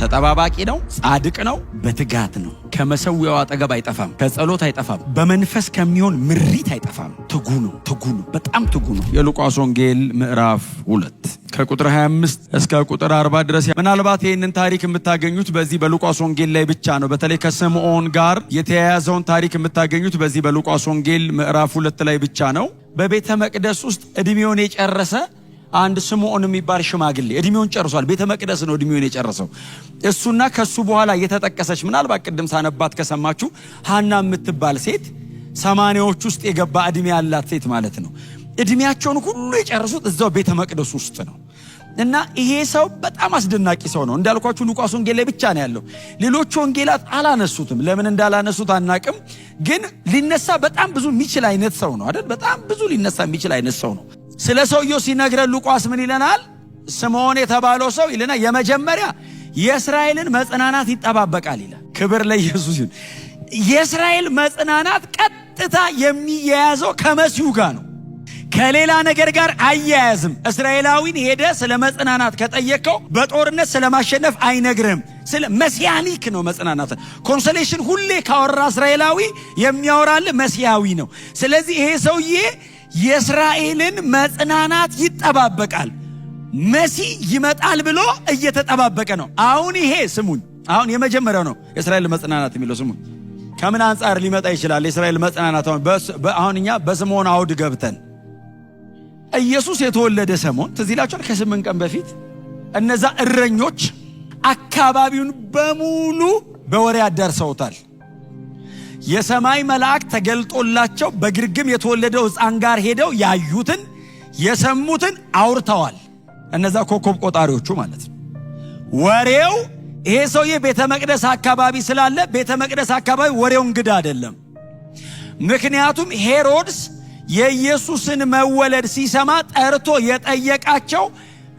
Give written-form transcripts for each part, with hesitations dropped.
ተጠባባቂ ነው፣ ጻድቅ ነው፣ በትጋት ነው። ከመሰዊያው አጠገብ አይጠፋም፣ ከጸሎት አይጠፋም፣ በመንፈስ ከሚሆን ምሪት አይጠፋም። ትጉ ነው፣ በጣም ትጉ ነው። የሉቃስ ወንጌል ምዕራፍ 2 ከቁጥር 25 እስከ ቁጥር 40 ድረስ። ምናልባት ይህንን ታሪክ የምታገኙት በዚህ በሉቃስ ወንጌል ላይ ብቻ ነው። በተለይ ከስምዖን ጋር የተያያዘውን ታሪክ የምታገኙት በዚህ በሉቃስ ወንጌል ምዕራፍ 2 ላይ ብቻ ነው። በቤተ መቅደስ ውስጥ እድሜውን የጨረሰ አንድ ስምዖን የሚባል ሽማግሌ እድሜውን ጨርሷል። ቤተ መቅደስ ነው እድሜውን የጨረሰው። እሱና ከሱ በኋላ የተጠቀሰች ምናልባት ቅድም ሳነባት ከሰማችሁ ሐና የምትባል ሴት 80ዎች ውስጥ የገባ እድሜ ያላት ሴት ማለት ነው። እድሜያቸውን ሁሉ የጨረሱት እዛው ቤተ መቅደስ ውስጥ ነው። እና ይሄ ሰው በጣም አስደናቂ ሰው ነው። እንዳልኳችሁ ሉቃስ ወንጌል ላይ ብቻ ነው ያለው። ሌሎች ወንጌላት አላነሱትም። ለምን እንዳላነሱት አናቅም። ግን ሊነሳ በጣም ብዙ የሚችል አይነት ሰው ነው አይደል? በጣም ብዙ ሊነሳ የሚችል አይነት ሰው ነው። ስለ ሰውየው ሲነግረን ሉቃስ ምን ይለናል? ስምዖን የተባለው ሰው ይለና የመጀመሪያ የእስራኤልን መጽናናት ይጠባበቃል ይላል። ክብር ለኢየሱስ ይሁን። የእስራኤል መጽናናት ቀጥታ የሚያያዘው ከመሲሁ ጋር ነው። ከሌላ ነገር ጋር አያያዝም። እስራኤላዊን ሄደ ስለ መጽናናት ከጠየቀው በጦርነት ስለማሸነፍ አይነግርም። ስለ መሲያኒክ ነው መጽናናት። ኮንሶሌሽን ሁሌ ካወራ እስራኤላዊ የሚያወራል መሲያዊ ነው። ስለዚህ ይሄ ሰውዬ የእስራኤልን መጽናናት ይጠባበቃል። መሲ ይመጣል ብሎ እየተጠባበቀ ነው። አሁን ይሄ ስሙን አሁን የመጀመሪያው ነው የእስራኤል መጽናናት የሚለው ስሙን። ከምን አንጻር ሊመጣ ይችላል የእስራኤል መጽናናት? አሁን እኛ በስምዖን አውድ ገብተን ኢየሱስ የተወለደ ሰሞን ትዝ ይላችኋል። ከ8 ቀን በፊት እነዛ እረኞች አካባቢውን በሙሉ በወሬ አዳርሰውታል። የሰማይ መልአክ ተገልጦላቸው በግርግም የተወለደው ሕፃን ጋር ሄደው ያዩትን የሰሙትን አውርተዋል። እነዛ ኮከብ ቆጣሪዎቹ ማለት ነው። ወሬው ይሄ ሰውዬ ቤተ መቅደስ አካባቢ ስላለ ቤተ መቅደስ አካባቢ ወሬው እንግዳ አይደለም። ምክንያቱም ሄሮድስ የኢየሱስን መወለድ ሲሰማ ጠርቶ የጠየቃቸው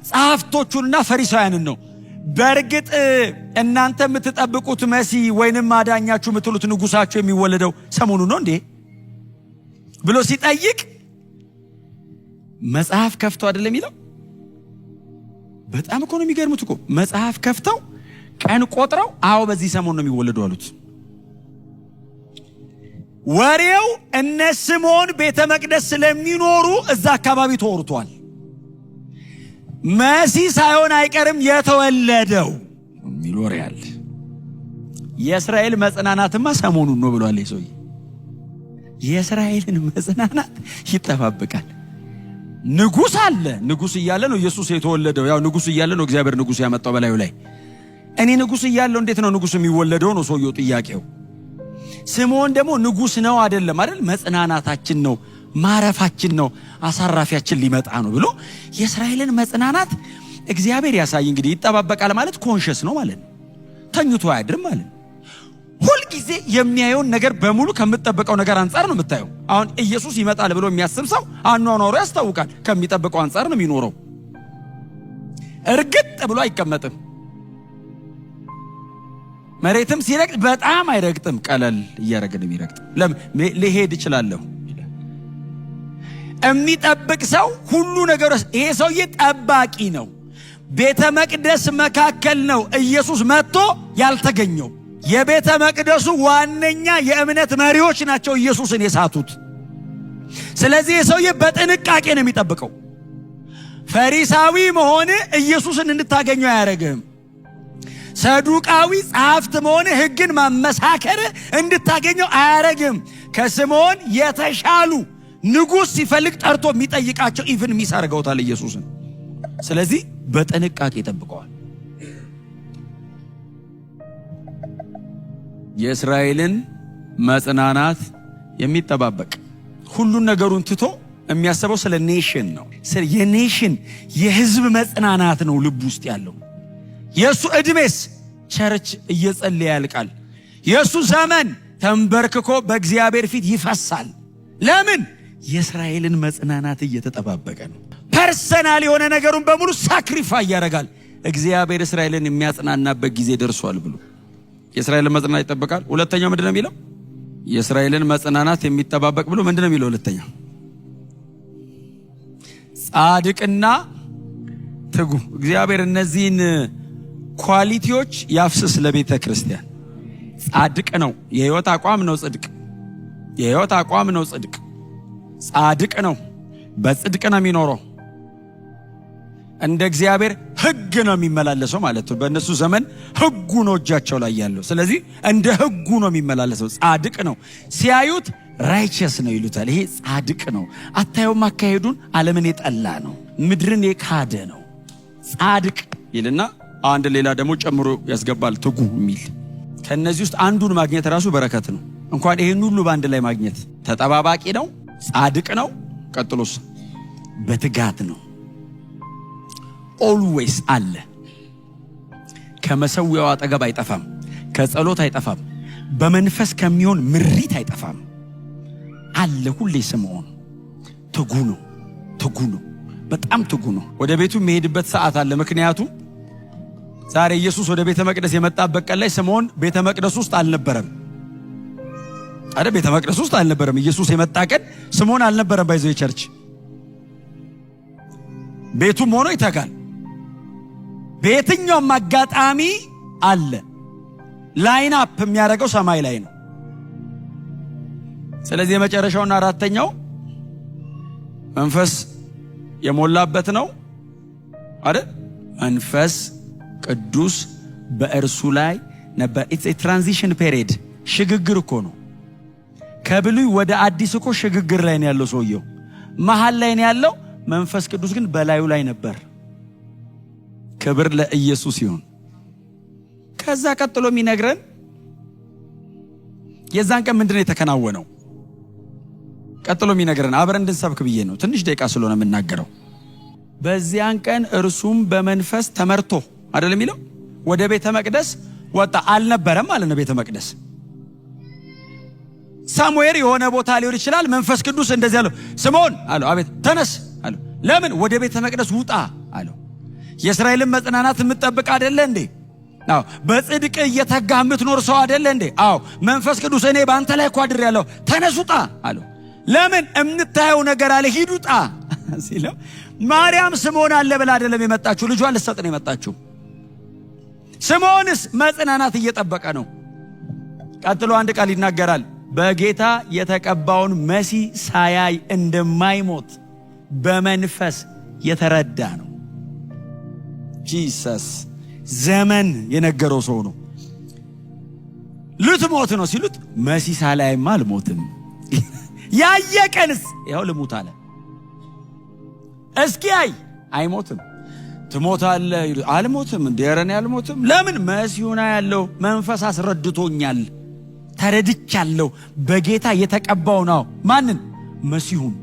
ጸሐፍቶቹንና ፈሪሳውያንን ነው። በእርግጥ እናንተ የምትጠብቁት መሲህ ወይንም አዳኛችሁ የምትሉት ንጉሳችሁ የሚወለደው ሰሞኑ ነው እንዴ ብሎ ሲጠይቅ መጽሐፍ ከፍተው አይደለም የሚለው። በጣም እኮ ነው የሚገርሙት እኮ። መጽሐፍ ከፍተው ቀን ቆጥረው አዎ በዚህ ሰሞን ነው የሚወለዱ አሉት። ወሬው እነ ስምዖን ቤተ መቅደስ ስለሚኖሩ እዛ አካባቢ ተወርቷል። መሲህ ሳይሆን አይቀርም የተወለደው የሚል ወሬ አለ። የእስራኤል መጽናናትማ ሰሞኑን ነው ብሏል ሰውዬ። የእስራኤልን መጽናናት ይጠባበቃል። ንጉሥ አለ። ንጉሥ እያለ ነው ኢየሱስ የተወለደው። ያው ንጉሥ እያለ ነው እግዚአብሔር ንጉሥ ያመጣው በላዩ ላይ። እኔ ንጉሥ እያለው እንዴት ነው ንጉሥ የሚወለደው ነው ሰውየው ጥያቄው። ስምዖን ደግሞ ንጉሥ ነው አይደለም አይደል? መጽናናታችን ነው፣ ማረፋችን ነው፣ አሳራፊያችን ሊመጣ ነው ብሎ የእስራኤልን መጽናናት እግዚአብሔር ያሳይ። እንግዲህ ይጠባበቃል ማለት ኮንሸስ ነው ማለት ነው። ተኝቶ አያድርም ማለት ነው። ሁልጊዜ የሚያየውን ነገር በሙሉ ከምትጠብቀው ነገር አንጻር ነው የምታየው። አሁን ኢየሱስ ይመጣል ብሎ የሚያስብ ሰው አኗኗሩ ያስታውቃል። ከሚጠብቀው አንጻር ነው የሚኖረው። እርግጥ ብሎ አይቀመጥም። መሬትም ሲረግጥ በጣም አይረግጥም። ቀለል እያረገ ነው የሚረግጥ። ልሄድ እችላለሁ። የሚጠብቅ ሰው ሁሉ ነገር። ይሄ ሰውዬ ጠባቂ ነው። ቤተ መቅደስ መካከል ነው ኢየሱስ መጥቶ ያልተገኘው። የቤተ መቅደሱ ዋነኛ የእምነት መሪዎች ናቸው ኢየሱስን የሳቱት። ስለዚህ ሰውዬ በጥንቃቄ ነው የሚጠብቀው። ፈሪሳዊ መሆን ኢየሱስን እንድታገኘው አያረግም። ሰዱቃዊ ጸሐፍት መሆን ሕግን ማመሳከር እንድታገኘው አያረግም። ከስምዖን የተሻሉ ንጉሥ ሲፈልግ ጠርቶ የሚጠይቃቸው ኢቭን ሚስ አድርገውታል ኢየሱስን። ስለዚህ በጥንቃቄ ይጠብቀዋል። የእስራኤልን መጽናናት የሚጠባበቅ ሁሉን ነገሩን ትቶ የሚያስበው ስለ ኔሽን ነው። የኔሽን የሕዝብ መጽናናት ነው ልብ ውስጥ ያለው። የሱ ዕድሜስ ቸርች እየጸለየ ያልቃል። የሱ ዘመን ተንበርክኮ በእግዚአብሔር ፊት ይፈሳል። ለምን? የእስራኤልን መጽናናት እየተጠባበቀ ነው። ፐርሰናል የሆነ ነገሩን በሙሉ ሳክሪፋይ ያደርጋል። እግዚአብሔር እስራኤልን የሚያጽናናበት ጊዜ ደርሷል ብሎ የእስራኤልን መጽናናት ይጠብቃል። ሁለተኛው ምንድነው የሚለው? የእስራኤልን መጽናናት የሚጠባበቅ ብሎ ምንድነው የሚለው? ሁለተኛው ጻድቅና ትጉ። እግዚአብሔር እነዚህን ኳሊቲዎች ያፍስስ ለቤተ ክርስቲያን። ጻድቅ ነው። የሕይወት አቋም ነው ጽድቅ። የሕይወት አቋም ነው ጽድቅ። ጻድቅ ነው። በጽድቅ ነው የሚኖረው። እንደ እግዚአብሔር ሕግ ነው የሚመላለሰው ማለት ነው። በእነሱ ዘመን ሕጉ ነው እጃቸው ላይ ያለው። ስለዚህ እንደ ሕጉ ነው የሚመላለሰው። ጻድቅ ነው። ሲያዩት ራይቸስ ነው ይሉታል። ይሄ ጻድቅ ነው። አታዩም? አካሄዱን ዓለምን የጠላ ነው። ምድርን የካደ ነው። ጻድቅ ይልና አንድ ሌላ ደግሞ ጨምሮ ያስገባል፣ ትጉ የሚል። ከነዚህ ውስጥ አንዱን ማግኘት ራሱ በረከት ነው። እንኳን ይሄን ሁሉ በአንድ ላይ ማግኘት። ተጠባባቂ ነው፣ ጻድቅ ነው። ቀጥሎስ በትጋት ነው። ኦልዌይስ አለ። ከመሰዊያው አጠገብ አይጠፋም፣ ከጸሎት አይጠፋም፣ በመንፈስ ከሚሆን ምሪት አይጠፋም። አለ ሁሌ። ስምዖን ትጉ ነው። ትጉ ነው። በጣም ትጉ ነው። ወደ ቤቱ የሚሄድበት ሰዓት አለ። ምክንያቱም ዛሬ ኢየሱስ ወደ ቤተ መቅደስ የመጣበት ቀን ላይ ስምዖን ቤተ መቅደስ ውስጥ አልነበረም። አረ ቤተ መቅደስ ውስጥ አልነበረም። ኢየሱስ የመጣ ቀን ስምዖን አልነበረም። ባይዘው ቸርች ቤቱም ሆኖ ይተጋል። በየትኛውም አጋጣሚ አለ። ላይን አፕ የሚያደርገው ሰማይ ላይ ነው። ስለዚህ የመጨረሻውና አራተኛው መንፈስ የሞላበት ነው አይደል? መንፈስ ቅዱስ በእርሱ ላይ ነበር። ኢትስ ኤ ትራንዚሽን ፔሪድ። ሽግግር እኮ ነው። ከብሉይ ወደ አዲስ እኮ ሽግግር ላይ ነው ያለው ሰውየው። መሃል ላይ ነው ያለው። መንፈስ ቅዱስ ግን በላዩ ላይ ነበር። ክብር ለኢየሱስ ይሁን። ከዛ ቀጥሎ የሚነግረን የዛን ቀን ምንድነው የተከናወነው? ቀጥሎ የሚነግረን አብረን እንድንሰብክ ብዬ ነው። ትንሽ ደቂቃ ስለሆነ የምናገረው። በዚያን ቀን እርሱም በመንፈስ ተመርቶ አይደለም የሚለው ወደ ቤተ መቅደስ ወጣ። አልነበረም ማለት ነው ቤተ መቅደስ። ሳሙኤል የሆነ ቦታ ሊሆን ይችላል። መንፈስ ቅዱስ እንደዚህ አለው፣ ስምዖን አለው። አቤት። ተነስ አለው። ለምን? ወደ ቤተ መቅደስ ውጣ አለው። የእስራኤልን መጽናናት የምትጠብቅ አይደለ እንዴ? አዎ። በጽድቅ እየተጋህ የምትኖር ሰው አይደለ እንዴ? አዎ። መንፈስ ቅዱስ እኔ በአንተ ላይ እኮ አድሬያለሁ፣ ተነስ ውጣ አለው። ለምን? የምታየው ነገር አለ፣ ሂድ ውጣ ሲለው ማርያም ስምዖን አለ ብላ አይደለም የመጣችው፣ ልጇን ልትሰጥ ነው የመጣችው። ስምዖንስ መጽናናት እየጠበቀ ነው። ቀጥሎ አንድ ቃል ይናገራል። በጌታ የተቀባውን መሲህ ሳያይ እንደማይሞት በመንፈስ የተረዳ ነው። ጂሰስ ዘመን የነገረው ሰው ነው። ልትሞት ነው ሲሉት መሲህ ሳላይማ አልሞትም። ያየቀንስ ይኸው ልሙት አለ። እስኪ አይሞትም። ትሞታለህ ይሉት፣ አልሞትም። እንደረን አልሞትም። ለምን? መሲሁና ያለው መንፈስ አስረድቶኛል፣ ተረድቻለሁ። በጌታ የተቀባው ነው። ማንን? መሲሁን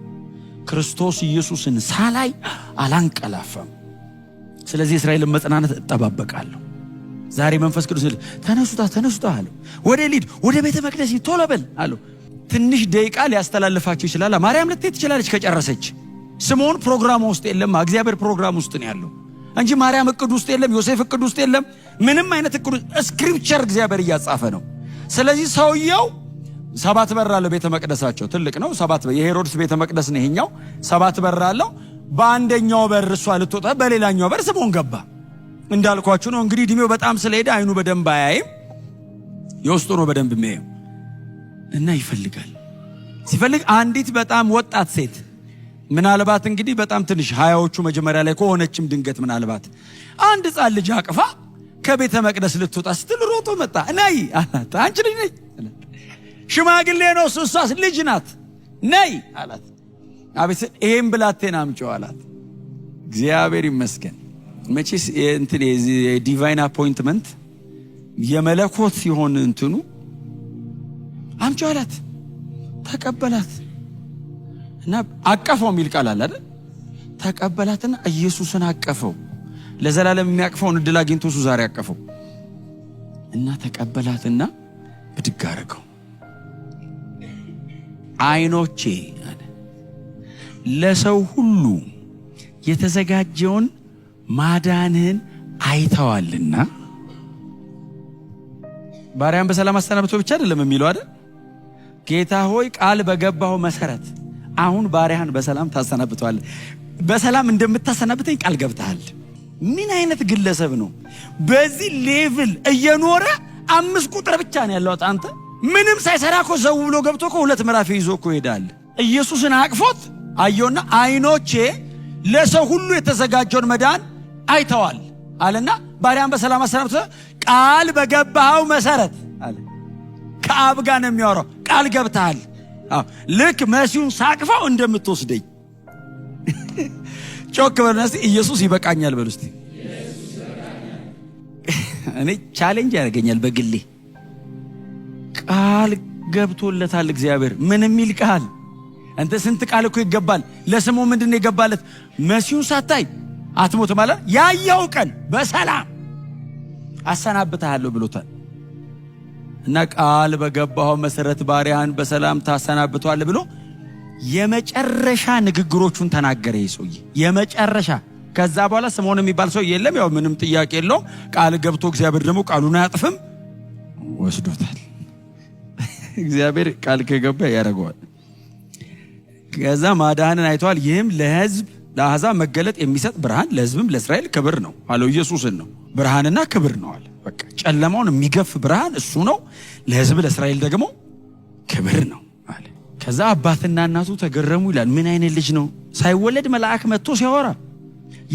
ክርስቶስ ኢየሱስን ሳላይ አላንቀላፋም። ስለዚህ እስራኤልን መጽናናት እጠባበቃለሁ። ዛሬ መንፈስ ቅዱስ ተነሱታ አለው። ወደ ሊድ ወደ ቤተ መቅደስ ቶሎ በል አለው። ትንሽ ደቂቃ ሊያስተላልፋቸው ይችላል። ማርያም ልትሄድ ትችላለች ከጨረሰች። ስምዖን ፕሮግራም ውስጥ የለም። እግዚአብሔር ፕሮግራም ውስጥ ነው ያለው እንጂ ማርያም እቅድ ውስጥ የለም። ዮሴፍ እቅድ ውስጥ የለም። ምንም አይነት እቅድ ስክሪፕቸር እግዚአብሔር እያጻፈ ነው። ስለዚህ ሰውየው 7 በር አለው ቤተ መቅደሳቸው ትልቅ ነው። 7 የሄሮድስ ቤተ መቅደስ ነው ይሄኛው። 7 በር አለው። በአንደኛው በር እሷ ልትወጣ፣ በሌላኛው በር ስምዖን ገባ። እንዳልኳችሁ ነው እንግዲህ እድሜው በጣም ስለሄደ አይኑ በደንብ አያይም። የውስጡ ነው በደንብ የሚያየው እና ይፈልጋል። ሲፈልግ አንዲት በጣም ወጣት ሴት ምናልባት እንግዲህ በጣም ትንሽ 20ዎቹ መጀመሪያ ላይ ከሆነችም ድንገት ምናልባት አንድ ሕፃን ልጅ አቅፋ ከቤተ መቅደስ ልትወጣ ስትል ሮጦ መጣ። ነይ አላት። አንቺ ልጅ ነይ። ሽማግሌ ነው እሷስ ልጅ ናት። ነይ አላት። አቤት ይሄን ብላቴና አምጪው አላት። እግዚአብሔር ይመስገን። መቼስ እንትን የዲቫይን አፖይንትመንት የመለኮት ሲሆን እንትኑ አምጪው አላት። ተቀበላት እና አቀፈው የሚል ቃል አለ አይደል? ተቀበላትና ኢየሱስን አቀፈው። ለዘላለም የሚያቅፈውን እድል አግኝቶ እሱ ዛሬ አቀፈው እና ተቀበላትና ብድግ አደረገው። አይኖቼ ለሰው ሁሉ የተዘጋጀውን ማዳንህን አይተዋልና። ባሪያን በሰላም አሰናብቶ ብቻ አይደለም የሚለው አይደል? ጌታ ሆይ ቃል በገባው መሰረት አሁን ባሪያን በሰላም ታሰናብተዋለህ። በሰላም እንደምታሰናብተኝ ቃል ገብተሃል። ምን አይነት ግለሰብ ነው በዚህ ሌቭል እየኖረ 5 ቁጥር ብቻ ነው ያለው? አንተ ምንም ሳይሰራ እኮ ዘው ብሎ ገብቶ እኮ 2 ምዕራፍ ይዞ እኮ ይሄዳል። ኢየሱስን አቅፎት አየውና አይኖቼ ለሰው ሁሉ የተዘጋጀውን መዳን አይተዋል አለና ባሪያን በሰላም አሰናብቶ ቃል በገባው መሰረት አለ። ከአብ ጋር ነው የሚያወራው። ቃል ገብተሃል። ልክ መሲሁን ሳቅፋው እንደምትወስደኝ ጮክ በልና እስቲ ኢየሱስ ይበቃኛል በሉ እስቲ። እኔ ቻሌንጅ ያደርገኛል በግሌ። ቃል ገብቶለታል እግዚአብሔር። ምን የሚል ቃል? አንተ ስንት ቃል እኮ ይገባል ለስሙ። ምንድነው ይገባለት? መሲሁን ሳታይ አትሞት ማለት ያየው ቀን በሰላም አሰናብተሃለሁ ብሎታል። እና ቃል በገባው መሰረት ባሪያን በሰላም ታሰናብቷል ብሎ የመጨረሻ ንግግሮቹን ተናገረ። ይሶይ የመጨረሻ። ከዛ በኋላ ስምዖን የሚባል ሰው የለም። ያው ምንም ጥያቄ የለው። ቃል ገብቶ እግዚአብሔር ደግሞ ቃሉን አያጥፍም፣ ወስዶታል። እግዚአብሔር ቃል ከገባ ያደርገዋል። ከዛ ማዳንን አይተዋል። ይህም ለሕዝብ ለአሕዛብ መገለጥ የሚሰጥ ብርሃን ለሕዝብም ለእስራኤል ክብር ነው አለው። ኢየሱስን ነው ብርሃንና ክብር ነው አለ። በቃ ጨለማውን የሚገፍ ብርሃን እሱ ነው፣ ለሕዝብ ለእስራኤል ደግሞ ክብር ነው አለ። ከዛ አባትና እናቱ ተገረሙ ይላል። ምን አይነት ልጅ ነው? ሳይወለድ መልአክ መጥቶ ሲያወራ፣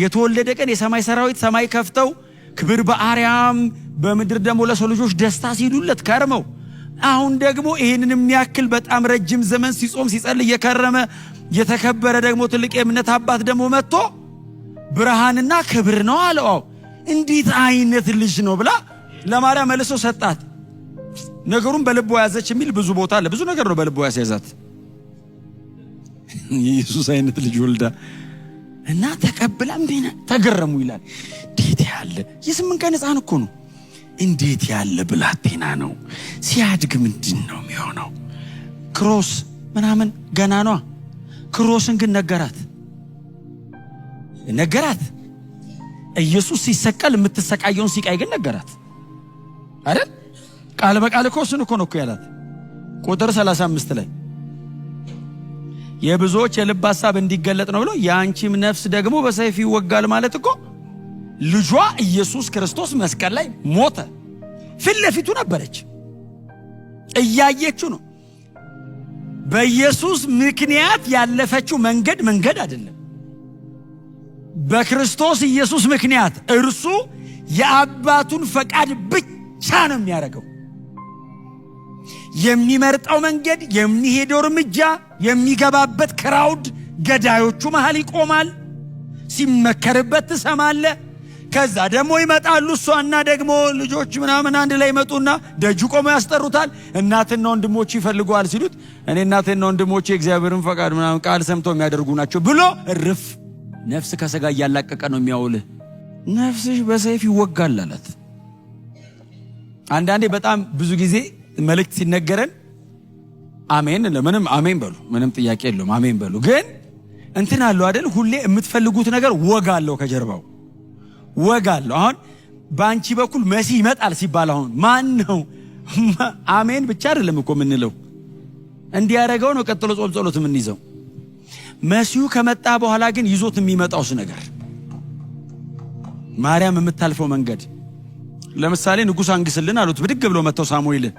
የተወለደ ቀን የሰማይ ሰራዊት ሰማይ ከፍተው ክብር በአርያም በምድር ደግሞ ለሰው ልጆች ደስታ ሲሉለት ከርመው፣ አሁን ደግሞ ይህንን የሚያክል በጣም ረጅም ዘመን ሲጾም ሲጸልይ የከረመ የተከበረ ደግሞ ትልቅ የእምነት አባት ደግሞ መጥቶ ብርሃንና ክብር ነው አለው። እንዴት አይነት ልጅ ነው ብላ ለማርያም መልሶ ሰጣት። ነገሩን በልቦ ያዘች የሚል ብዙ ቦታ አለ። ብዙ ነገር ነው በልቦ ያስያዛት። ኢየሱስ አይነት ልጅ ወልዳ እና ተቀብላም ቢና ተገረሙ ይላል። እንዴት ያለ የ8 ቀን ሕፃን እኮ ነው። እንዴት ያለ ብላቴና ነው። ሲያድግ ምንድን ነው የሚሆነው? ክሮስ ምናምን ገና ነው። ክሮስን ግን ነገራት። ኢየሱስ ሲሰቀል የምትሰቃየውን ሲቃይ ግን ነገራት አይደል? ቃል በቃል እኮ እሱን እኮ ነው ያላት። ቁጥር 35 ላይ የብዙዎች የልብ ሐሳብ እንዲገለጥ ነው ብሎ የአንቺም ነፍስ ደግሞ በሰይፍ ይወጋል ማለት እኮ ልጇ ኢየሱስ ክርስቶስ መስቀል ላይ ሞተ። ፊት ለፊቱ ነበረች፣ እያየችው ነው። በኢየሱስ ምክንያት ያለፈችው መንገድ አይደለም። በክርስቶስ ኢየሱስ ምክንያት እርሱ የአባቱን ፈቃድ ብቻ ነው የሚያደርገው። የሚመርጠው መንገድ፣ የሚሄደው እርምጃ፣ የሚገባበት ክራውድ ገዳዮቹ መሃል ይቆማል። ሲመከርበት ትሰማለ። ከዛ ደግሞ ይመጣሉ እሷና ደግሞ ልጆች ምናምን አንድ ላይ ይመጡና ደጁ ቆመው ያስጠሩታል። እናትና ወንድሞች ይፈልጓል ሲሉት እኔ እናትና ወንድሞቼ እግዚአብሔርን ፈቃድ ምናምን ቃል ሰምተው የሚያደርጉ ናቸው ብሎ እርፍ። ነፍስ ከሥጋ እያላቀቀ ነው የሚያውልህ። ነፍስሽ በሰይፍ ይወጋል አላት። አንዳንዴ በጣም ብዙ ጊዜ መልእክት ሲነገረን አሜን ለምንም አሜን በሉ፣ ምንም ጥያቄ የለውም አሜን በሉ። ግን እንትን አለው አይደል? ሁሌ የምትፈልጉት ነገር ወጋ አለው፣ ከጀርባው ወጋ አለው። አሁን በአንቺ በኩል መሲህ ይመጣል ሲባል አሁን ማን ነው? አሜን ብቻ አይደለም እኮ የምንለው፣ እንዲያደርገው ነው ቀጥሎ ጾም ጸሎት የምንይዘው። መሲሁ ከመጣ በኋላ ግን ይዞት የሚመጣውስ ነገር ማርያም የምታልፈው መንገድ። ለምሳሌ ንጉሥ አንግስልን አሉት። ብድግ ብሎ መጥተው ሳሙኤልን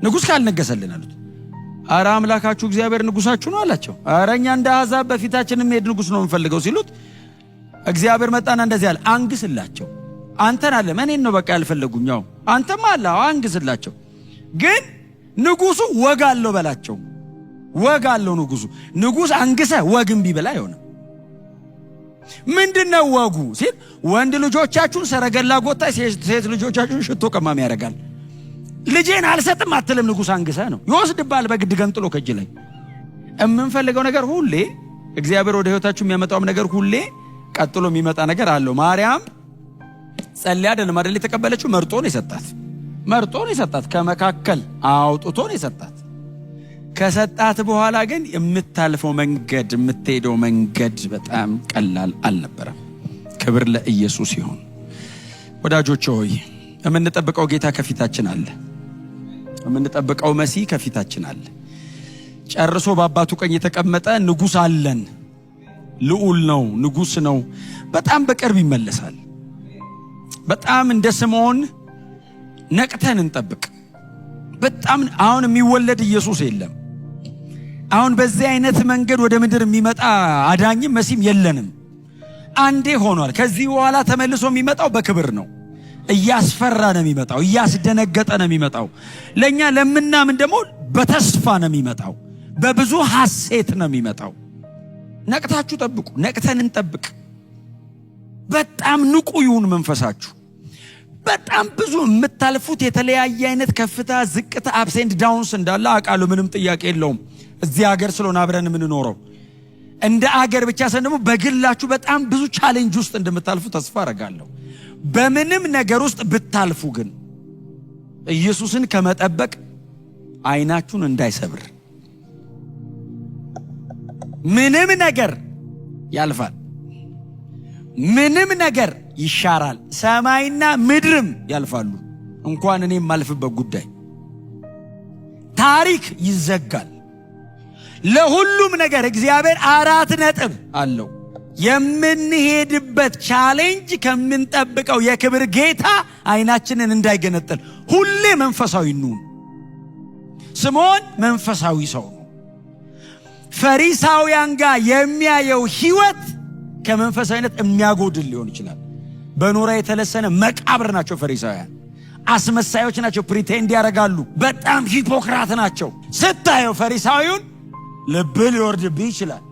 ንጉሥ ካልነገሰልን አሉት። አረ አምላካችሁ እግዚአብሔር ንጉሳችሁ ነው አላቸው። አረ እኛ እንደ አሕዛብ በፊታችን የሚሄድ ንጉሥ ነው የምንፈልገው ሲሉት እግዚአብሔር መጣና እንደዚህ አለ፣ አንግስላቸው። አንተን አለ እኔን ነው በቃ ያልፈለጉኝ። ያው አንተም አለ አንግስላቸው፣ ግን ንጉሱ ወግ አለው በላቸው። ወግ አለው ንጉሱ። ንጉሥ አንግሰ ወግ እምቢ በላ አይሆንም። ምንድነው ወጉ ሲል ወንድ ልጆቻችሁን ሰረገላ ጎታይ፣ ሴት ልጆቻችሁን ሽቶ ቀማሚ ያደርጋል። ልጄን አልሰጥም አትልም። ንጉሥ አንግሰ ነው ይወስድባል በግድ ገንጥሎ ከእጅ ላይ። የምንፈልገው ነገር ሁሌ እግዚአብሔር ወደ ህይወታችሁ የሚያመጣው ነገር ሁሌ ቀጥሎ የሚመጣ ነገር አለው። ማርያም ጸልያ አይደለም አይደል የተቀበለችው? መርጦ ነው የሰጣት። ከመካከል አውጥቶ ነው የሰጣት። ከሰጣት በኋላ ግን የምታልፈው መንገድ፣ የምትሄደው መንገድ በጣም ቀላል አልነበረም። ክብር ለኢየሱስ ይሁን። ወዳጆች ሆይ የምንጠብቀው ጌታ ከፊታችን አለ። የምንጠብቀው መሲህ ከፊታችን አለ። ጨርሶ በአባቱ ቀኝ የተቀመጠ ንጉሥ አለን። ልዑል ነው፣ ንጉሥ ነው። በጣም በቅርብ ይመለሳል። በጣም እንደ ስምዖን ነቅተን እንጠብቅ። በጣም አሁን የሚወለድ ኢየሱስ የለም። አሁን በዚህ አይነት መንገድ ወደ ምድር የሚመጣ አዳኝም መሲም የለንም። አንዴ ሆኗል። ከዚህ በኋላ ተመልሶ የሚመጣው በክብር ነው። እያስፈራ ነው የሚመጣው፣ እያስደነገጠ ነው የሚመጣው። ለኛ ለምናምን ደግሞ በተስፋ ነው የሚመጣው፣ በብዙ ሐሴት ነው የሚመጣው። ነቅታችሁ ጠብቁ። ነቅተን እንጠብቅ። በጣም ንቁ ይሁን መንፈሳችሁ። በጣም ብዙ የምታልፉት የተለያየ አይነት ከፍታ ዝቅታ፣ አፕስ ኤንድ ዳውንስ እንዳለ አውቃለሁ። ምንም ጥያቄ የለውም። እዚህ ሀገር ስለሆነ አብረን የምንኖረው እንደ አገር ብቻ ሳይሆን ደግሞ በግላችሁ በጣም ብዙ ቻሌንጅ ውስጥ እንደምታልፉ ተስፋ አደርጋለሁ። በምንም ነገር ውስጥ ብታልፉ ግን ኢየሱስን ከመጠበቅ አይናችሁን እንዳይሰብር። ምንም ነገር ያልፋል፣ ምንም ነገር ይሻራል። ሰማይና ምድርም ያልፋሉ፣ እንኳን እኔ የማልፍበት ጉዳይ። ታሪክ ይዘጋል። ለሁሉም ነገር እግዚአብሔር 4 ነጥብ አለው። የምንሄድበት ቻሌንጅ ከምንጠብቀው የክብር ጌታ አይናችንን እንዳይገነጠል ሁሌ መንፈሳዊ እንሁን። ስምዖን መንፈሳዊ ሰው ነው። ፈሪሳውያን ጋር የሚያየው ህይወት ከመንፈሳዊነት የሚያጎድል ሊሆን ይችላል። በኖራ የተለሰነ መቃብር ናቸው ፈሪሳውያን። አስመሳዮች ናቸው፣ ፕሪቴንድ ያደርጋሉ። በጣም ሂፖክራት ናቸው። ስታየው ፈሪሳዊውን ልብ ሊወርድብህ ይችላል።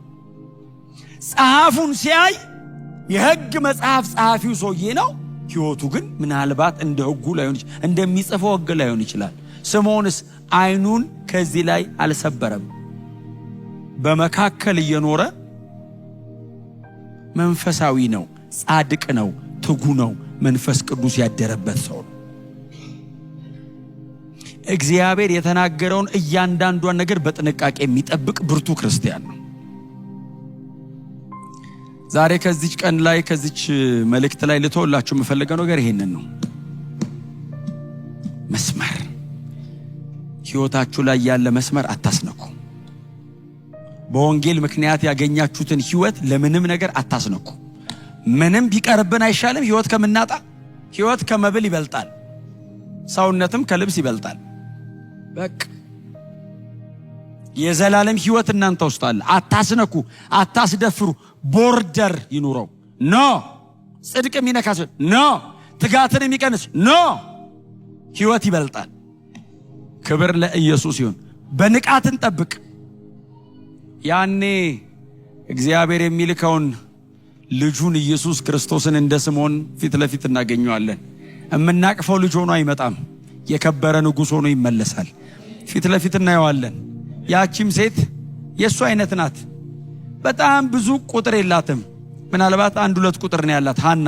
ጸሐፉን ሲያይ የሕግ መጽሐፍ ጸሐፊው ሰውዬ ነው። ሕይወቱ ግን ምናልባት እንደ ሕጉ ላይሆን ይችላል፣ እንደሚጽፈው ሕግ ላይሆን ይችላል። ስምዖንስ አይኑን ከዚህ ላይ አልሰበረም። በመካከል እየኖረ መንፈሳዊ ነው፣ ጻድቅ ነው፣ ትጉ ነው፣ መንፈስ ቅዱስ ያደረበት ሰው ነው። እግዚአብሔር የተናገረውን እያንዳንዷን ነገር በጥንቃቄ የሚጠብቅ ብርቱ ክርስቲያን ነው። ዛሬ ከዚች ቀን ላይ ከዚች መልእክት ላይ ልተውላችሁ የምፈልገው ነገር ይሄንን ነው። መስመር፣ ሕይወታችሁ ላይ ያለ መስመር አታስነኩ። በወንጌል ምክንያት ያገኛችሁትን ሕይወት ለምንም ነገር አታስነኩ። ምንም ቢቀርብን አይሻልም? ሕይወት ከምናጣ። ሕይወት ከመብል ይበልጣል፣ ሰውነትም ከልብስ ይበልጣል። በቃ የዘላለም ሕይወት እናንተ ውስጥ አለ። አታስነኩ፣ አታስደፍሩ። ቦርደር ይኑረው። ኖ ጽድቅ የሚነካስ ኖ ትጋትን የሚቀንስ ኖ። ሕይወት ይበልጣል። ክብር ለኢየሱስ ይሁን። በንቃትን ጠብቅ። ያኔ እግዚአብሔር የሚልከውን ልጁን ኢየሱስ ክርስቶስን እንደ ስምዖን ፊት ለፊት እናገኘዋለን። እምናቅፈው ልጅ ሆኖ አይመጣም። የከበረ ንጉሥ ሆኖ ይመለሳል። ፊት ለፊት እናየዋለን። ያቺም ሴት የእሱ አይነት ናት። በጣም ብዙ ቁጥር የላትም። ምናልባት 1-2 ቁጥር ነው ያላት። ሐና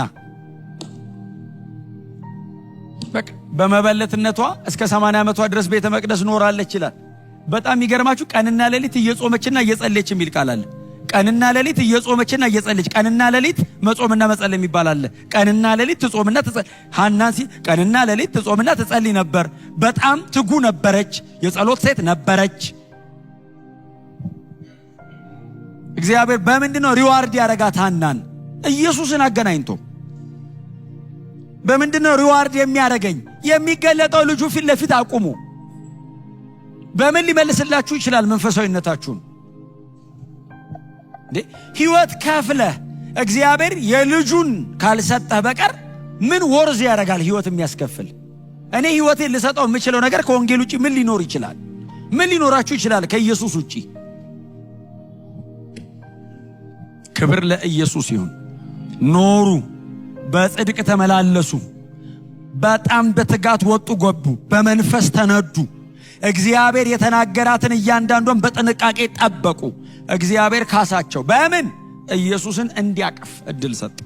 በቃ በመበለትነቷ እስከ 80 ዓመቷ ድረስ ቤተ መቅደስ ኖራለች ይላል። በጣም ይገርማችሁ፣ ቀንና ሌሊት እየጾመችና እየጸለየች የሚል ቃል አለ። ቀንና ሌሊት እየጾመችና እየጸለየች። ቀንና ሌሊት መጾምና መጸለይ የሚባል አለ። ቀንና ሌሊት ትጾምና ትጸልይ። ሐና ቀንና ሌሊት ትጾምና ትጸልይ ነበር። በጣም ትጉ ነበረች። የጸሎት ሴት ነበረች። እግዚአብሔር በምንድነው ሪዋርድ ያረጋት ሐናን? ኢየሱስን አገናኝቶ። በምንድነው ሪዋርድ የሚያረገኝ? የሚገለጠው ልጁ ፊት ለፊት አቁሙ። በምን ሊመልስላችሁ ይችላል መንፈሳዊነታችሁን? ሕይወት ከፍለህ እግዚአብሔር የልጁን ካልሰጠህ በቀር ምን ወርዝ ያደርጋል? ሕይወት የሚያስከፍል እኔ ሕይወቴን ልሰጠው የምችለው ነገር ከወንጌል ውጪ ምን ሊኖር ይችላል? ምን ሊኖራችሁ ይችላል ከኢየሱስ ውጪ? ክብር ለኢየሱስ ይሁን። ኖሩ፣ በጽድቅ ተመላለሱ፣ በጣም በትጋት ወጡ ገቡ፣ በመንፈስ ተነዱ። እግዚአብሔር የተናገራትን እያንዳንዷን በጥንቃቄ ጠበቁ። እግዚአብሔር ካሳቸው። በምን? ኢየሱስን እንዲያቅፍ እድል ሰጠ።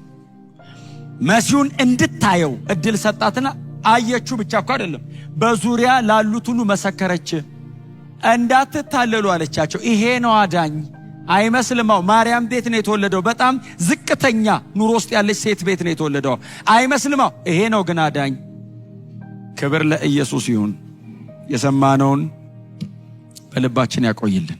መሲሁን እንድታየው እድል ሰጣትና አየችው ብቻ እኮ አይደለም፣ በዙሪያ ላሉት ሁሉ መሰከረች። እንዳትታለሉ አለቻቸው። ይሄ ነው አዳኝ። አይመስልማው። ማርያም ቤት ነው የተወለደው። በጣም ዝቅተኛ ኑሮ ውስጥ ያለች ሴት ቤት ነው የተወለደው። አይመስልማው። ይሄ ነው ግን አዳኝ። ክብር ለኢየሱስ ይሁን። የሰማነውን በልባችን ያቆይልን።